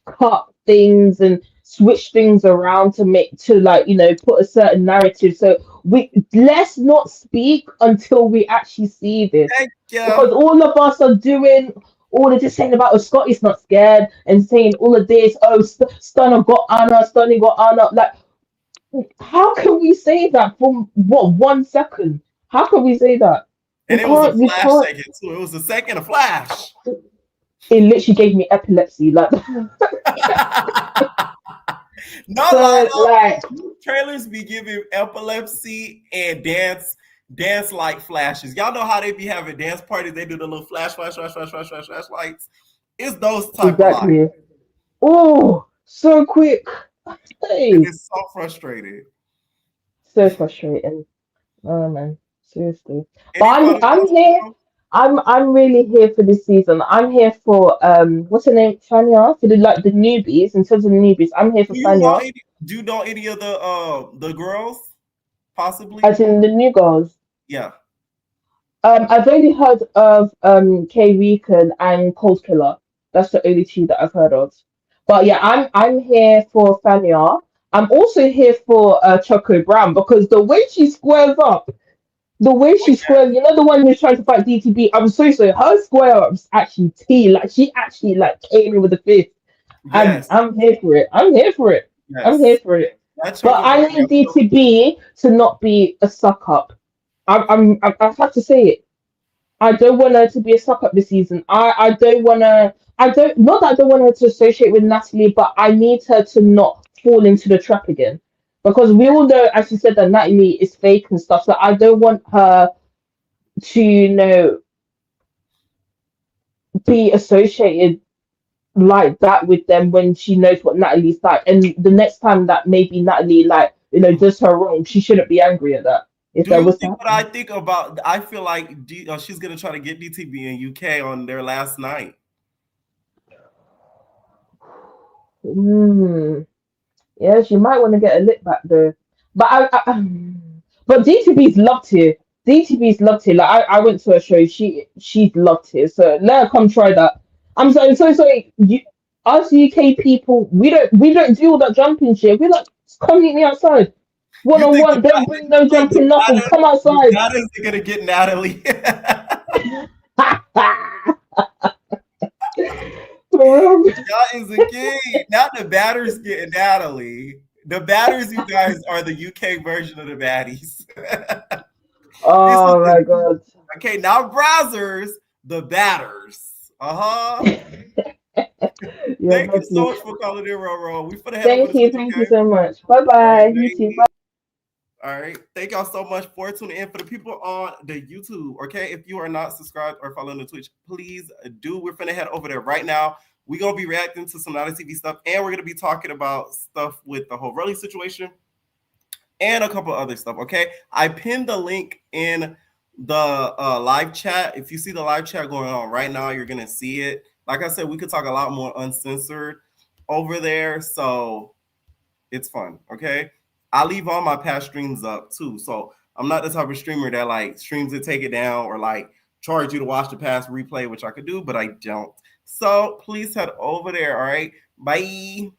cut things and switch things around to put a certain narrative. So let's not speak until we actually see this, because all of us are doing. All of just saying about Scotty's not scared and saying all of this. Oh, Stunner got Anna. Stunning got Anna. Like, how can we say that from what 1 second? How can we say that? And it was a flash second too. It was a second of flash. It literally gave me epilepsy. Like, trailers be giving epilepsy and dance light flashes. Y'all know how they be having dance parties? They do the little flash lights. It's those type of lights. Oh, so quick. Hey. It's so frustrating. So frustrating. Oh man, seriously. But I'm here. I'm really here for this season. I'm here for what's her name? Fania, for the newbies. In terms of the newbies, I'm here for Fania. Do you know any of the girls? Possibly. As in the new girls. Yeah. I've only heard of K Weekend and Cold Killer. That's the only two that I've heard of. But yeah, I'm here for Fania. I'm also here for Choco Brown, because the way she squares up, the one who's trying to fight DTB, I'm so sorry. Her square up's actually tea. Like she actually came in with a fist. Yes. I'm here for it. Yes. I'm here for it. But I need DTB to not be a suck up. I have to say it. I don't want her to be a suck up this season. I don't want her. Not that I don't want her to associate with Natalie, but I need her to not fall into the trap again, because we all know, as you said, that Natalie is fake and stuff. So I don't want her to be associated like that with them when she knows what Natalie's like. And the next time that maybe Natalie, like, does her wrong, she shouldn't be angry at that. If Do that you was think what I think about? I feel like she's gonna try to get DTV in UK on their last night. Yeah, she might want to get a lip back though. But but DTV's loved here. DTV's loved here. Like I went to a show. She's loved here. So let her come try that. I'm so sorry. Us UK people, we don't do all that jumping shit. We're like, come meet me outside. One on one. Don't bring no jumping nothing. Come outside. That is gonna get Natalie. That is a key. Not the batters getting Natalie. The batters, you guys, are the UK version of the baddies. Oh my god. Okay, now browsers, the batters. Yeah, thank you so much for calling in, LaRoo. We finna head thank over you, thank you so much. Bye bye. You too. Bye. All right. Thank y'all so much for tuning in. For the people on the YouTube, okay, if you are not subscribed or following the Twitch, please do. We're finna head over there right now. We're gonna be reacting to some NTV stuff, and we're gonna be talking about stuff with the whole Rolly situation and a couple other stuff. Okay, I pinned the link in the live chat. If you see the live chat going on right now, you're gonna see it. Like I said, we could talk a lot more uncensored over there, so it's fun. Okay, I leave all my past streams up too, so I'm not the type of streamer that like streams it, take it down, or like charge you to watch the past replay, which I could do, but I don't. So please head over there. All right, bye.